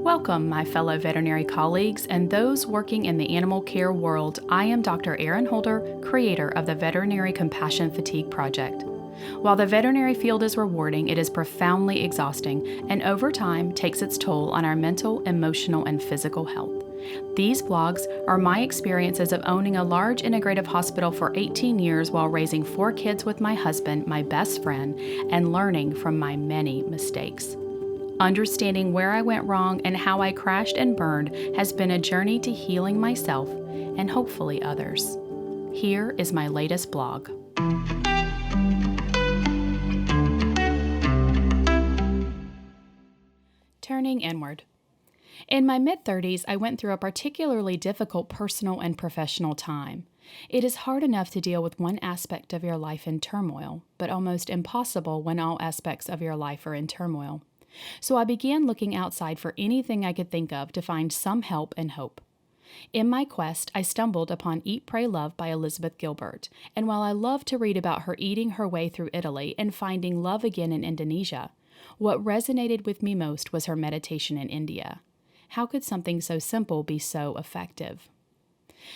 Welcome, my fellow veterinary colleagues and those working in the animal care world. I am Dr. Erin Holder, creator of the Veterinary Compassion Fatigue Project. While the veterinary field is rewarding, it is profoundly exhausting and over time takes its toll on our mental, emotional, and physical health. These blogs are my experiences of owning a large integrative hospital for 18 years while raising 4 kids with my husband, my best friend, and learning from my many mistakes. Understanding where I went wrong and how I crashed and burned has been a journey to healing myself and hopefully others. Here is my latest blog. Turning inward. In my mid-30s, I went through a particularly difficult personal and professional time. It is hard enough to deal with one aspect of your life in turmoil, but almost impossible when all aspects of your life are in turmoil. So I began looking outside for anything I could think of to find some help and hope. In my quest, I stumbled upon Eat, Pray, Love by Elizabeth Gilbert, and while I love to read about her eating her way through Italy and finding love again in Indonesia, what resonated with me most was her meditation in India. How could something so simple be so effective?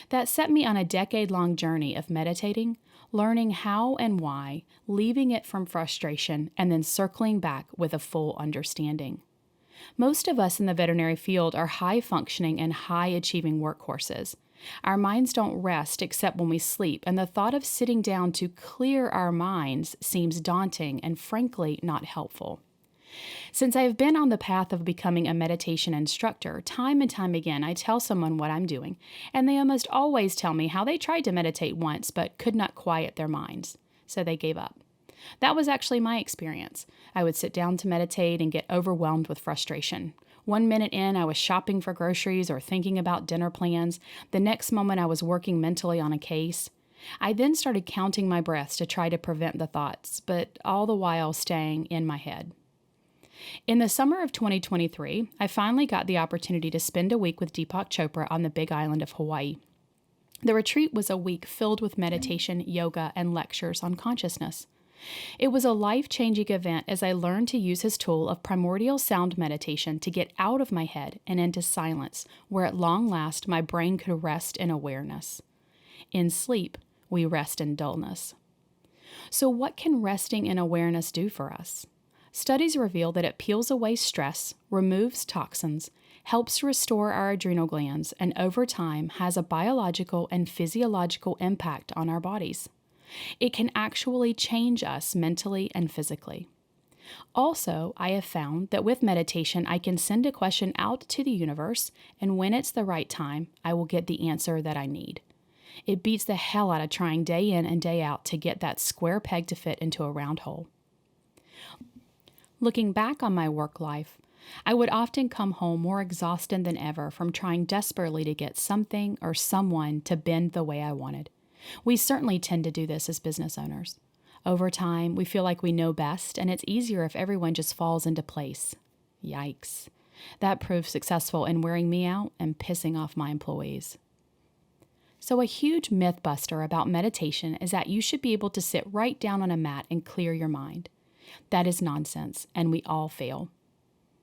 That set me on a decade-long journey of meditating, learning how and why, leaving it from frustration, and then circling back with a full understanding. Most of us in the veterinary field are high-functioning and high-achieving workhorses. Our minds don't rest except when we sleep, and the thought of sitting down to clear our minds seems daunting and frankly not helpful. Since I have been on the path of becoming a meditation instructor, time and time again I tell someone what I'm doing, and they almost always tell me how they tried to meditate once but could not quiet their minds, so they gave up. That was actually my experience. I would sit down to meditate and get overwhelmed with frustration. 1 minute in, I was shopping for groceries or thinking about dinner plans. The next moment, I was working mentally on a case. I then started counting my breaths to try to prevent the thoughts, but all the while staying in my head. In the summer of 2023, I finally got the opportunity to spend a week with Deepak Chopra on the Big Island of Hawaii. The retreat was a week filled with meditation, yoga, and lectures on consciousness. It was a life-changing event as I learned to use his tool of primordial sound meditation to get out of my head and into silence, where at long last my brain could rest in awareness. In sleep, we rest in dullness. So what can resting in awareness do for us? Studies reveal that it peels away stress, removes toxins, helps restore our adrenal glands, and over time has a biological and physiological impact on our bodies. It can actually change us mentally and physically. Also, I have found that with meditation, I can send a question out to the universe, and when it's the right time, I will get the answer that I need. It beats the hell out of trying day in and day out to get that square peg to fit into a round hole. Looking back on my work life, I would often come home more exhausted than ever from trying desperately to get something or someone to bend the way I wanted. We certainly tend to do this as business owners. Over time, we feel like we know best, and it's easier if everyone just falls into place. Yikes. That proved successful in wearing me out and pissing off my employees. So a huge myth buster about meditation is that you should be able to sit right down on a mat and clear your mind. That is nonsense, and we all fail.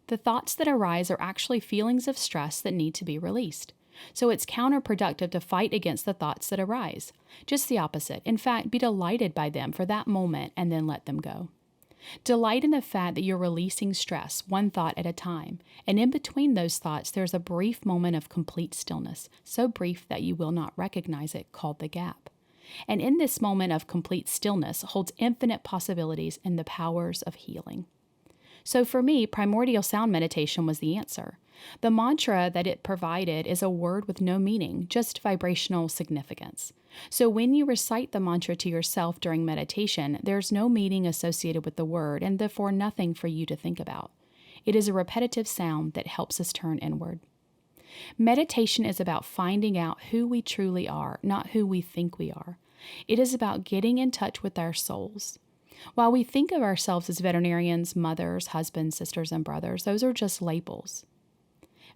The thoughts that arise are actually feelings of stress that need to be released. So it's counterproductive to fight against the thoughts that arise. Just the opposite. In fact, be delighted by them for that moment and then let them go. Delight in the fact that you're releasing stress, one thought at a time. And in between those thoughts, there's a brief moment of complete stillness, so brief that you will not recognize it, called the gap. And in this moment of complete stillness holds infinite possibilities and the powers of healing. So for me, primordial sound meditation was the answer. The mantra that it provided is a word with no meaning, just vibrational significance. So when you recite the mantra to yourself during meditation, there's no meaning associated with the word and therefore nothing for you to think about. It is a repetitive sound that helps us turn inward. Meditation is about finding out who we truly are, not who we think we are. It is about getting in touch with our souls. While we think of ourselves as veterinarians, mothers, husbands, sisters, and brothers, those are just labels.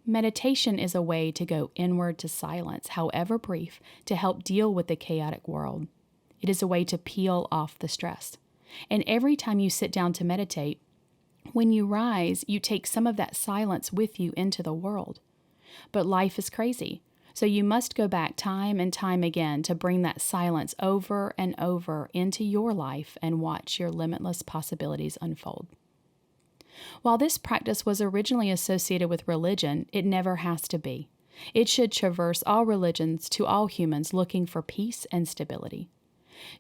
Meditation is a way to go inward to silence, however brief, to help deal with the chaotic world. It is a way to peel off the stress. And every time you sit down to meditate, When you rise, you take some of that silence with you into the world. But life is crazy, so you must go back time and time again to bring that silence over and over into your life and watch your limitless possibilities unfold. While this practice was originally associated with religion, it never has to be. It should traverse all religions to all humans looking for peace and stability.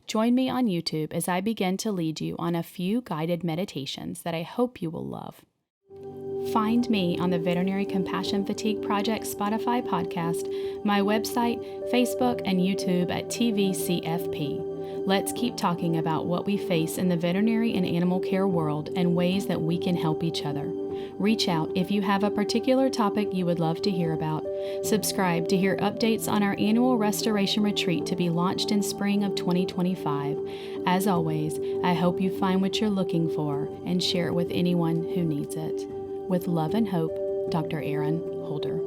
Join me on YouTube as I begin to lead you on a few guided meditations that I hope you will love. Find me on the Veterinary Compassion Fatigue Project Spotify podcast, my website, Facebook, and YouTube at TVCFP. Let's keep talking about what we face in the veterinary and animal care world and ways that we can help each other. Reach out if you have a particular topic you would love to hear about. Subscribe to hear updates on our annual restoration retreat to be launched in spring of 2025. As always, I hope you find what you're looking for and share it with anyone who needs it. With love and hope, Dr. Erin Holder.